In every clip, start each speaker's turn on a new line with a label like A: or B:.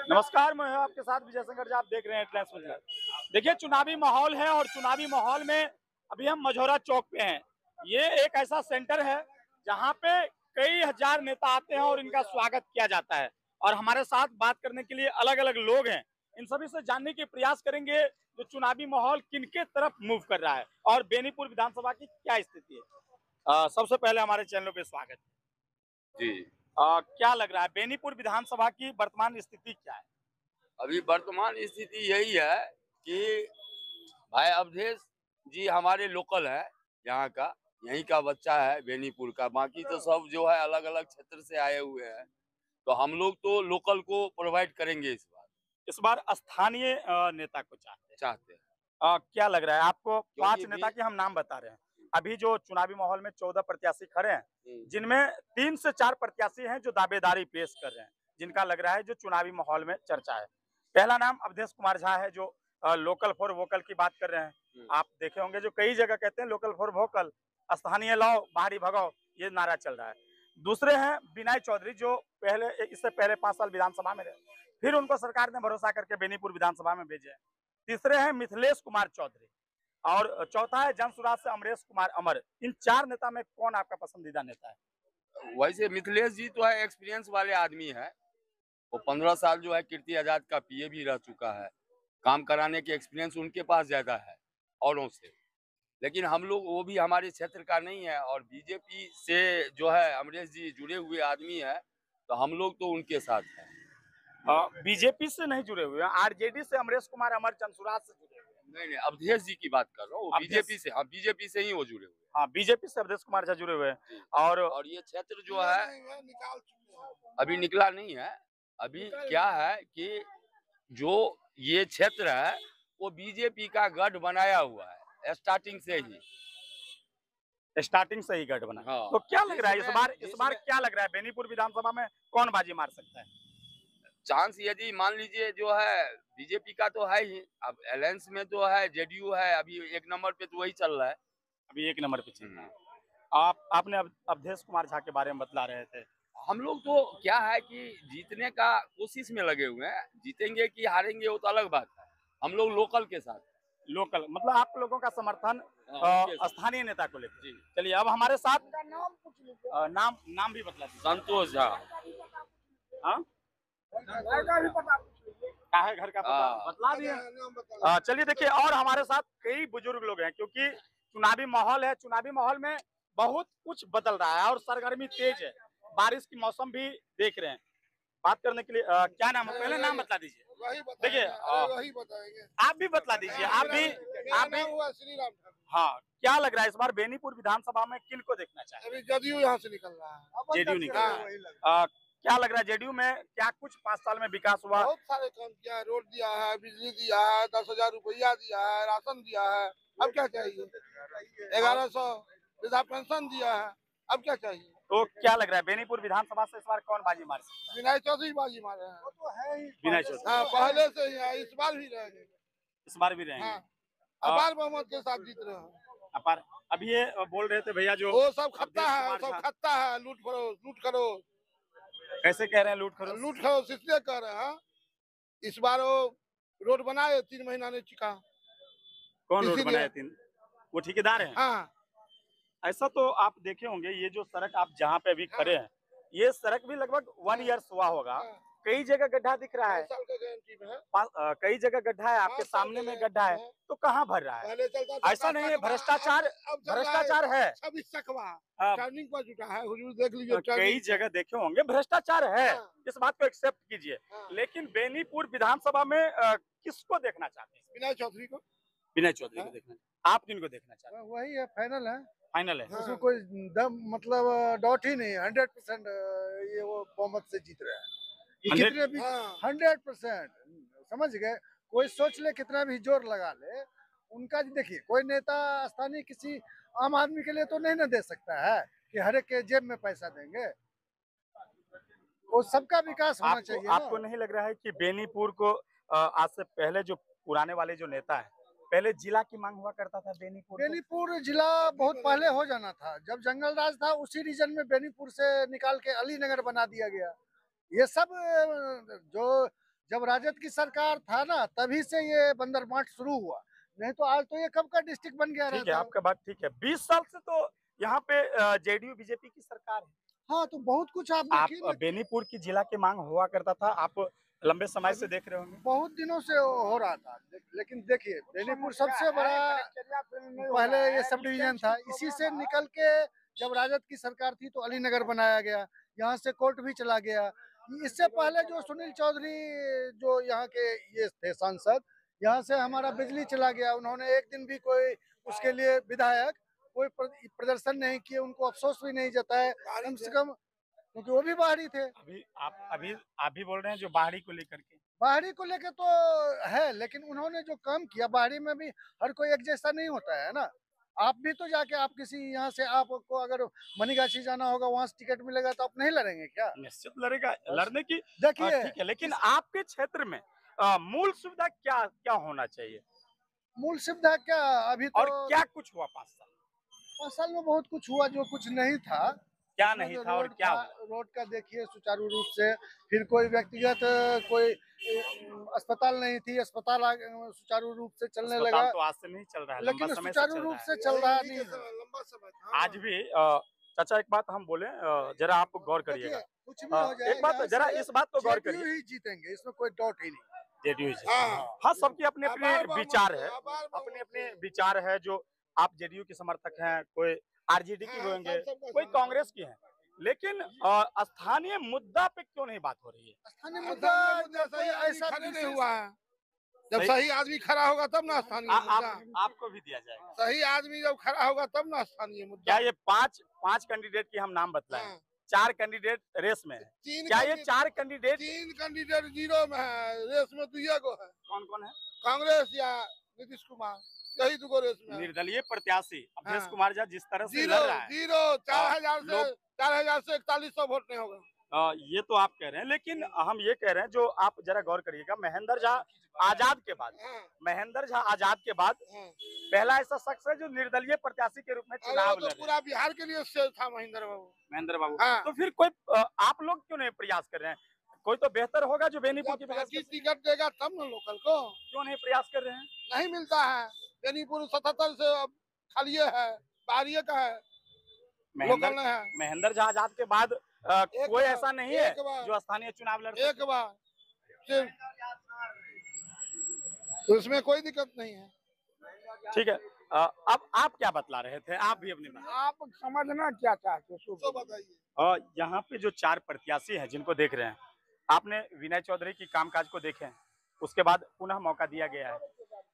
A: नमस्कार, मैं हूं आपके साथ विजय शंकर जी। आप देख रहे हैं हेडलाइंस पंजाब। देखिए, चुनावी माहौल है और चुनावी माहौल में अभी हम मझौरा चौक पे हैं। ये एक ऐसा सेंटर है जहां पे कई हजार नेता आते हैं और इनका स्वागत किया जाता है। और हमारे साथ बात करने के लिए अलग अलग लोग हैं। इन सभी से जानने के प्रयास करेंगे जो चुनावी माहौल किनके तरफ मूव कर रहा है और बेनीपुर विधानसभा की क्या स्थिति है। सबसे पहले हमारे चैनल पे स्वागत
B: जी।
A: है। क्या लग रहा है बेनीपुर विधानसभा की वर्तमान स्थिति क्या है?
B: अभी वर्तमान स्थिति यही है कि भाई अवधेश जी हमारे लोकल है, यहाँ का, यहीं का बच्चा है बेनीपुर का। बाकी तो सब जो है अलग अलग क्षेत्र से आए हुए हैं, तो हम लोग तो लोकल को प्रोवाइड करेंगे
A: इस बार स्थानीय नेता को
B: चाहते हैं।
A: क्या लग रहा है आपको?
B: क्योंकि
A: 5 नेता के हम नाम बता रहे हैं। अभी जो चुनावी माहौल में 14 प्रत्याशी खड़े हैं,
B: हम्म।
A: जिनमें 3 से 4 प्रत्याशी हैं जो दावेदारी पेश कर रहे हैं, जिनका लग रहा है जो चुनावी माहौल में चर्चा है। पहला नाम अवधेश कुमार झा है जो लोकल फॉर वोकल की बात कर रहे हैं। आप देखे होंगे जो कई जगह कहते हैं लोकल फॉर वोकल, स्थानीय लाओ बाहरी भगाओ, ये नारा चल रहा है। दूसरे हैं विनय चौधरी जो इससे पहले 5 साल विधानसभा में रहे, फिर उनको सरकार ने भरोसा करके बेनीपुर विधानसभा में भेजे। तीसरे हैं मिथिलेश कुमार चौधरी और चौथा है जनसुराज से अमरेश कुमार अमर। इन 4 नेता में कौन आपका पसंदीदा नेता है?
B: वैसे मिथिलेश जी तो है, एक्सपीरियंस वाले आदमी है। वो 15 साल जो है कीर्ति आजाद का पीए भी रह चुका है। काम कराने के एक्सपीरियंस उनके पास ज्यादा है औरों से। लेकिन हम लोग, वो भी हमारे क्षेत्र का नहीं है, और बीजेपी से जो है अमरेश जी जुड़े हुए आदमी है, तो हम लोग तो उनके साथ हैं।
A: बीजेपी से नहीं जुड़े हुए हैं, आरजेडी से अमरेश कुमार अमर जनसुराज से जुड़े हुए हैं।
B: नहीं, अवधेश जी की बात कर रहा हूँ, बीजेपी से। हाँ, बीजेपी से ही वो जुड़े हुए हैं।
A: हाँ, बीजेपी से अवधेश कुमार झा जुड़े हुए हैं।
B: और ये क्षेत्र जो है अभी निकला नहीं है। अभी क्या है कि जो ये क्षेत्र है वो बीजेपी का गढ़ बनाया हुआ है स्टार्टिंग से ही।
A: गढ़ बना।
B: हाँ।
A: तो क्या लग रहा है इस बार क्या लग रहा है बेनीपुर विधानसभा में कौन बाजी मार सकता है?
B: चांस यदि मान लीजिए जो है बीजेपी का तो है ही। अब अलायंस में तो है जेडीयू है, अभी 1 नंबर पे तो वही चल रहा है।
A: अभी 1 नंबर पे चल रहा है। आपने अवधेश कुमार झा के बारे में बतला रहे थे।
B: हम लोग तो क्या है कि जीतने का कोशिश में लगे हुए हैं। जीतेंगे कि हारेंगे वो तो अलग बात है। हम लोग लोकल के साथ।
A: लोकल मतलब आप लोगों का समर्थन स्थानीय नेता को लेकर। चलिए अब हमारे साथ नाम भी बतला दीजिए।
B: संतोष झा।
A: हाँ? घर का पता बतला दिए। चलिए देखिए, और हमारे साथ कई बुजुर्ग लोग हैं क्योंकि चुनावी माहौल है। चुनावी माहौल में बहुत कुछ बदल रहा है और सरगर्मी तेज है। बारिश की मौसम भी देख रहे हैं। बात करने के लिए क्या नाम है? पहले नाम बतला दीजिए। देखिए
C: वही बताएंगे।
A: आप भी बतला दीजिए। आप भी
C: श्री राम।
A: हाँ, क्या लग रहा है इस बार बेनीपुर विधानसभा में किन को देखना चाहिए?
C: अभी जदयू यहाँ से निकल रहा है।
A: जेडीयू निकल रहा है। क्या लग रहा है जेडीयू में क्या कुछ 5 साल में विकास हुआ?
C: बहुत सारे काम किया है, रोड दिया है, बिजली दिया है, 10,000 रुपया दिया है, राशन दिया है। अब क्या चाहिए? 1100 वृद्धा पेंशन दिया है। अब क्या चाहिए?
A: तो क्या लग रहा है बेनीपुर विधानसभा से इस बार कौन बाजी मार सकता है?
C: विनय चौधरी बाजी मारे हैं। वो तो है ही।
A: विनय चौधरी।
C: हाँ, पहले से ही है, इस बार भी रहेंगे।
A: इस बार भी रहेंगे।
C: हाँ, अपार बहुमत के साथ जीत रहे हैं।
A: अपार। अभी ये बोल रहे थे भैया जो
C: वो सब खत्ता है, सब खत्ता है। लूट करो।
A: कैसे कह रहे हैं लूट करो?
C: इसलिए कह रहे हैं। इस बार वो रोड बनाए 3 महीना नहीं टिका।
A: कौन रोड बनाया 3? वो ठेकेदार है।
C: हाँ।
A: ऐसा तो आप देखे होंगे, ये जो सड़क आप जहाँ पे अभी खड़े हैं, ये सड़क भी लगभग 1 ईयर हुआ होगा। कई जगह गड्ढा दिख रहा है। कई जगह गड्ढा है, आपके सामने में गड्ढा है, तो कहाँ भर रहा है? ऐसा नहीं है, भ्रष्टाचार है।
C: टर्निंग पर जुटा है, हुजूर देख लीजिए।
A: कई जगह देखे होंगे भ्रष्टाचार है। इस बात को एक्सेप्ट कीजिए। लेकिन बेनीपुर विधानसभा में किसको देखना चाहते हैं?
C: विनय चौधरी को।
A: विनय चौधरी को देखना। आप किनको देखना चाहते हैं?
C: वही है, फाइनल है।
A: फाइनल है।
C: उसमें कोई दम मतलब डाउट ही नहीं। 100% ये वो बहुमत से जीत रहे हैं। कितने भी 100% समझ गए। कोई सोच ले, कितना भी जोर लगा ले, उनका देखिए कोई नेता स्थानीय किसी आम आदमी के लिए तो नहीं ना दे सकता है कि हर एक के जेब में पैसा देंगे। वो सबका विकास होना चाहिए।
A: आपको नहीं लग रहा है कि बेनीपुर को आज से पहले जो पुराने वाले जो नेता है, पहले जिला की मांग हुआ करता था
C: बेनीपुर जिला बहुत पहले हो जाना था। जब जंगल राज था उसी रीजन में बेनीपुर से निकाल के अलीनगर बना दिया गया। ये सब जो जब राजद की सरकार था ना तभी से ये बंदर बांट शुरू हुआ, नहीं तो आज तो ये कब का डिस्ट्रिक्ट बन गया
A: ठीक है,
C: रहता।
A: आपका बात ठीक है। 20 साल से तो यहाँ पे जेडीयू बीजेपी की सरकार है।
C: हाँ तो बहुत कुछ आप
A: आप
C: देखिए ना,
A: बेनीपुर की जिला की मांग हुआ करता था, आप लंबे समय से देख रहे होंगे।
C: बहुत दिनों से हो रहा था, लेकिन देखिए बेनीपुर सबसे बड़ा पहले ये सब डिवीजन था, इसी से निकल के जब राजद की सरकार थी तो अलीनगर बनाया गया, यहाँ से कोर्ट भी चला गया। इससे पहले जो सुनील चौधरी जो यहाँ के ये थे सांसद, यहाँ से हमारा बिजली चला गया, उन्होंने एक दिन भी कोई उसके लिए विधायक कोई प्रदर्शन नहीं किए, उनको अफसोस भी नहीं जताया कम से कम, क्योंकि वो भी बाहरी थे।
A: आप भी बोल रहे हैं जो बाहरी को लेकर के,
C: बाहरी को लेके तो है, लेकिन उन्होंने जो काम किया, बाहरी में भी हर कोई एक जैसा नहीं होता है ना। आप भी तो जाके आप किसी यहाँ से आपको अगर मनीगाछी जाना होगा, वहां से टिकट मिलेगा तो आप नहीं लड़ेंगे क्या?
A: निश्चित लड़ेगा, लड़ने की
C: देखिए
A: ठीक है, लेकिन आपके क्षेत्र में मूल सुविधा क्या क्या होना चाहिए
C: मूल सुविधा क्या अभी तो
A: और क्या कुछ हुआ 5 साल?
C: 5 साल में बहुत कुछ हुआ, जो कुछ नहीं था।
A: क्या नहीं था और क्या हुआ?
C: रोड का देखिए सुचारू रूप से, फिर कोई व्यक्तिगत कोई अस्पताल नहीं थी, अस्पताल सुचारू रूप से चलने लगा,
A: तो आज से नहीं चल रहा है,
C: लेकिन
A: लंबा समय से
C: सुचारू
A: चल
C: रूप
A: रहा है।
C: से चल रहा नहीं था।
D: लंबा समय था।
A: आज भी चाचा एक बात हम बोले, जरा आप गौर करिएगा।
C: कुछ भी हो जाए,
A: एक बात
C: यहाँ
A: जरा
C: से
A: इस बात को गौर
C: JDU
A: करिए।
C: ही जीतेंगे, इसमें कोई डाउट ही नहीं।
A: जेडीयू
D: हाँ।
A: हाँ, सबकी अपने अपने
D: आभार बहुमत
A: विचार
D: से,
A: है,
D: आभार बहुमत
A: अपने अपने
D: से।
A: विचार है। जो आप जेडीयू के समर्थक हैं, कोई आरजेडी की
D: हाँ,
A: होंगे,
D: सबका
A: कोई
D: समर्थक।
A: कांग्रेस की है, लेकिन स्थानीय मुद्दा पे क्यों नहीं बात हो रही है?
C: स्थानीय
D: मुद्दा
C: मुद्दा
D: सही
C: कोई
D: आदमी
C: ऐसा
D: खड़े नहीं
C: विशेष-
D: हुआ है। जब
A: सही-
D: सही आदमी खड़ा होगा तब ना स्थानीय मुद्दा।
A: आपको भी दिया जाएगा।
D: सही आदमी जब खड़ा होगा तब ना स्थानीय मुद्दा।
A: क्या ये पांच कैंडिडेट की हम नाम बतलाएं?
D: हाँ।
A: 4 कैंडिडेट रेस में है,
D: तीन
A: क्या ये
D: कैंडिडेट-
A: 4 कैंडिडेट
D: तीन कैंडिडेट जीरो में है, रेस में दुइये गो है,
A: कौन कौन है?
D: कांग्रेस या नीतीश कुमार, यही दुगो रेस में है।
A: निर्दलीय प्रत्याशी अवधेश
D: हाँ।
A: कुमार झा जिस तरह से
D: जीरो
A: लड़ रहा है,
D: जीरो 4,000 से
A: लोग-
D: 4,000 से 4100 वोट नहीं होगा।
A: ये तो आप कह रहे हैं, लेकिन हम ये कह रहे हैं, जो आप जरा गौर करिएगा, महेंद्र झा आजाद के बाद,
D: हाँ,
A: महेंद्र झा आजाद के बाद
D: हाँ।
A: पहला ऐसा शख्स है जो निर्दलीय प्रत्याशी के रूप में
D: अरे
A: चुनाव
D: वो
A: लड़
D: तो
A: रहे हैं।
D: पूरा बिहार के लिए शेर था महेंद्र बाबू।
A: महेंद्र बाबू,
D: हाँ।
A: तो फिर कोई आप लोग क्यों नहीं प्रयास कर रहे हैं? कोई तो बेहतर होगा जो बेनीपुर की
D: जब
A: वजह
D: पार्टी
A: से,
D: टिकट देगा तब ना लोकल को,
A: क्यों नहीं प्रयास कर रहे हैं?
D: नहीं मिलता है। बेनीपुर 77 से अब खालिए है, बाहरिए का है, लोकल नहीं है।
A: महेंद्र झा आजाद के बाद कोई
D: बार-
A: ऐसा नहीं है
D: एक बार-
A: जो स्थानीय चुनाव लड़ सके।
D: एक बार सिर्फ, तो इसमें कोई दिक्कत नहीं है।
A: ठीक है, अब आप क्या बतला रहे थे? आप भी अपनी बात।
D: आप समझना क्या चाहते हो सो बताइए।
A: यहाँ पे जो 4 प्रत्याशी हैं जिनको देख रहे हैं, आपने विनय चौधरी की कामकाज को देखें, उसके बाद पुनः मौका दिया गया है,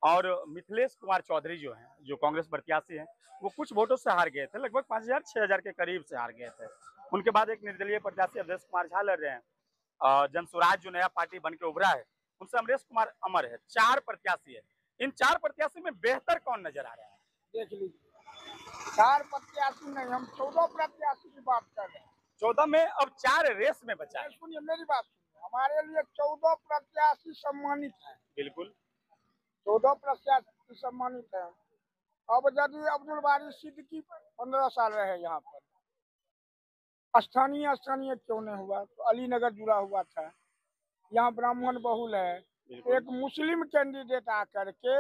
A: और मिथिलेश कुमार चौधरी जो हैं, जो कांग्रेस प्रत्याशी हैं, वो कुछ वोटों से हार गए थे, लगभग 5,000-6,000 के करीब से हार गए थे। उनके बाद एक निर्दलीय प्रत्याशी अवधेश कुमार झा लड़ रहे हैं। जनसुराज जो नया पार्टी बन के उभरा है, उनसे अमरेश कुमार अमर है। 4 प्रत्याशी है, इन 4 प्रत्याशी में बेहतर कौन नजर आ रहा है?
D: देख लीजिए, 4 प्रत्याशी नहीं, हम 14 प्रत्याशी की बात कर रहे हैं।
A: 14 में अब 4 रेस में बचा है।
D: सुनिए मेरी बात सुनिए, हमारे लिए 14 प्रत्याशी सम्मानित है,
A: बिल्कुल
D: 14 प्रत्याशी सम्मानित है। अब यदि अब्दुल बारी सिद्दीकी 15 साल रहे यहाँ पर, स्थानीय क्यों नहीं हुआ? तो अलीनगर जुड़ा हुआ था, यहाँ ब्राह्मण बहुल है। एक मुस्लिम कैंडिडेट आकर के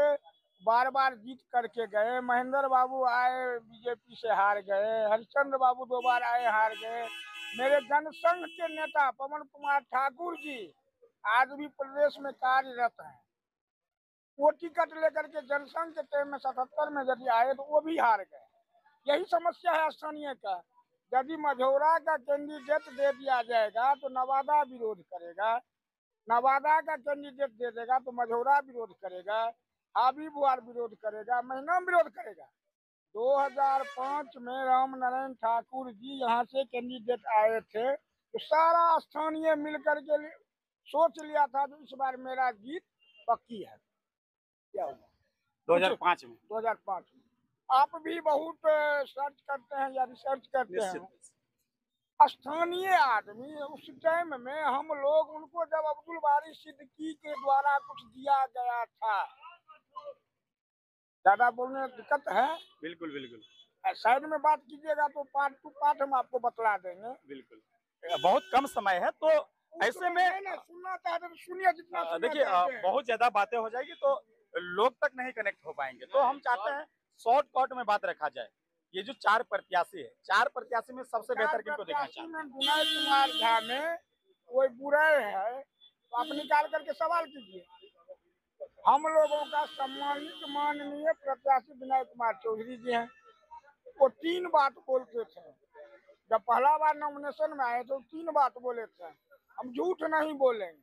D: बार बार जीत करके गए। महेंद्र बाबू आए, बीजेपी से हार गए। हरिश्चंद्र बाबू 2 बार आए, हार गए। मेरे जनसंघ के नेता पवन कुमार ठाकुर जी आज भी प्रदेश में कार्यरत हैं। वो टिकट लेकर के जनसंघ के टाइम में 77 में यदि आए तो वो भी हार गए। यही समस्या है स्थानीय का। यदि मझौरा का कैंडिडेट दे दिया जाएगा तो नवादा विरोध करेगा, नवादा का कैंडिडेट दे देगा तो मझौरा विरोध करेगा, हाबीबुआर विरोध करेगा, महिनाम विरोध करेगा। 2005 में राम नारायण ठाकुर जी यहाँ से कैंडिडेट आए थे, तो सारा स्थानीय मिलकर के सोच लिया था कि इस बार मेरा जीत पक्की है। क्या हुआ
A: 2005 में?
D: 2005 में। आप भी बहुत सर्च करते हैं या रिसर्च करते हैं। स्थानीय आदमी उस टाइम में हम लोग उनको, जब अब्दुल बारी सिद्दीकी के द्वारा कुछ दिया गया था, ज्यादा बोलने दिक्कत है।
A: बिल्कुल बिल्कुल,
D: साइड में बात कीजिएगा तो पार्ट टू पार्ट हम आपको बतला देंगे।
A: बिल्कुल बहुत कम समय है, तो ऐसे में
D: सुनना चाहते तो सुनिए, जितना सुनना
A: देखिए
D: चाहते हैं।
A: बहुत ज्यादा बातें हो जाएगी तो लोग तक नहीं कनेक्ट हो पाएंगे, तो हम चाहते हैं शॉर्टकट में बात रखा जाए। ये जो 4 प्रत्याशी है, 4 प्रत्याशी में सबसे बेहतर किनको देखना चाहते हैं?
D: विनय कुमार झा में कोई बुराई है तो आप निकाल करके सवाल कीजिए। हम लोगों का सम्मानित माननीय प्रत्याशी विनय कुमार चौधरी जी हैं। वो 3 बात बोलते थे, जब पहला बार नॉमिनेशन में आए तो 3 बात बोले थे, हम झूठ नहीं बोलेंगे,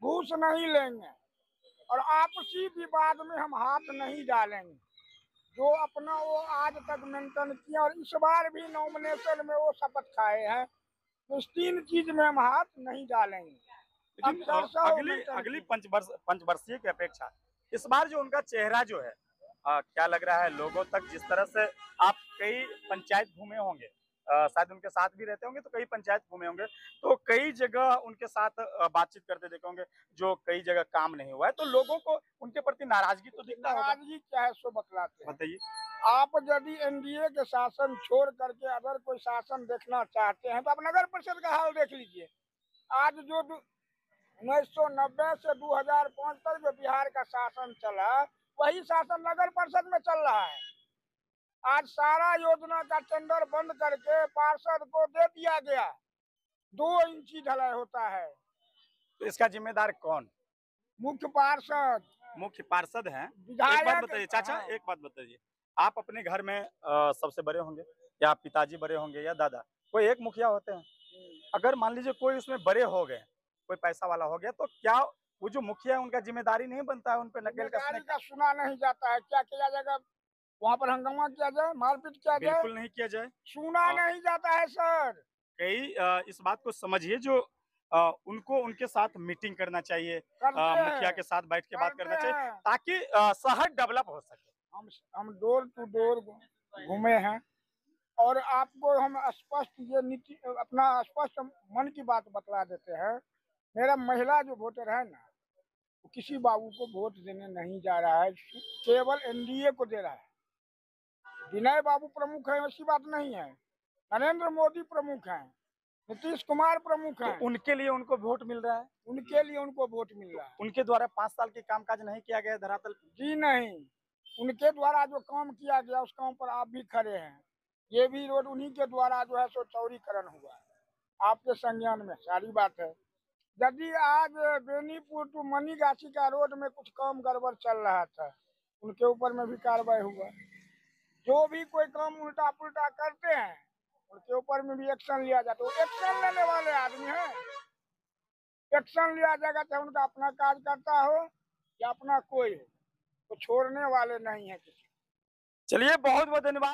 D: घूस नहीं लेंगे और आपसी विवाद में हम हाथ नहीं डालेंगे। जो अपना वो आज तक मेंटेन किया और इस बार भी नॉमिनेशन में वो शपथ खाए हैं, तो इस 3 चीज में हम हाथ नहीं डालेंगे।
A: लेकिन अगली पंचवर्षीय की अपेक्षा इस बार जो उनका चेहरा जो है, क्या लग रहा है लोगों तक? जिस तरह से आप कई पंचायत घूमे होंगे, शायद उनके साथ भी रहते होंगे, तो कई पंचायत घूमे होंगे, तो कई जगह उनके साथ बातचीत करते देखे होंगे, जो कई जगह काम नहीं हुआ है, तो लोगों को उनके प्रति नाराजगी तो दिखता होगा।
D: नाराजगी क्या है सो बतलाते हैं।
A: बताइए।
D: आप यदि एनडीए के शासन छोड़ करके अगर कोई शासन देखना चाहते हैं तो आप नगर परिषद का हाल देख लीजिए। आज जो 1990 से 2005 तक जो बिहार का शासन चला, वही शासन नगर परिषद में चल रहा है। आज सारा योजना का टेंडर बंद करके पार्षद को दे दिया गया, 2 इंची ढलाई होता है।
A: तो इसका जिम्मेदार कौन?
D: मुख्य पार्षद।
A: मुख्य पार्षद हैं। एक
D: विधायक।
A: बात बताइए चाचा, एक बात बताइए, आप अपने घर में सबसे बड़े होंगे, या पिताजी बड़े होंगे, या दादा, कोई एक मुखिया होते हैं। अगर मान लीजिए कोई उसमें बड़े हो गए, कोई पैसा वाला हो गया, तो क्या वो जो मुखिया है उनका जिम्मेदारी नहीं बनता है उन पे नकेल कसने
D: का? सुना नहीं जाता है, क्या किया जाएगा? वहाँ पर हंगामा किया जाए, मारपीट किया जाए?
A: बिल्कुल नहीं किया जाए,
D: सुना नहीं जाता है सर।
A: कई इस बात को समझिए, जो उनको उनके साथ मीटिंग करना चाहिए, मुखिया के साथ बैठ के बात करना चाहिए, ताकि शहर डेवलप हो सके।
D: हम डोर टू डोर घूमे हैं और आपको हम स्पष्ट ये नीति अपना स्पष्ट मन की बात बतला देते हैं। मेरा महिला जो वोटर है ना, वो किसी बाबू को वोट देने नहीं जा रहा है, केवल एनडीए को दे रहा है। विनय बाबू प्रमुख है ऐसी बात नहीं है, नरेंद्र मोदी प्रमुख हैं, नीतीश कुमार प्रमुख हैं,
A: तो उनके लिए उनको वोट मिल रहा है,
D: उनके लिए उनको वोट मिल रहा है।
A: उनके द्वारा 5 साल के कामकाज नहीं किया गया धरातल?
D: जी नहीं, उनके द्वारा जो काम किया गया उस काम पर आप भी खड़े हैं। ये भी रोड उन्हीं के द्वारा जो है सो चौड़ीकरण हुआ है, आपके संज्ञान में सारी बात है। यदि आज बेनीपुर टू मनीगाछी का रोड में कुछ काम गड़बड़ चल रहा था, उनके ऊपर में भी कार्रवाई हुआ। जो भी कोई काम उल्टा पुल्टा करते हैं उनके ऊपर में भी एक्शन लिया जाता है। एक्शन लेने वाले आदमी हैं, एक्शन लिया जाएगा, चाहे उनका अपना कार्यकर्ता हो या अपना कोई हो, तो छोड़ने वाले नहीं है किसी।
A: चलिए, बहुत बहुत धन्यवाद।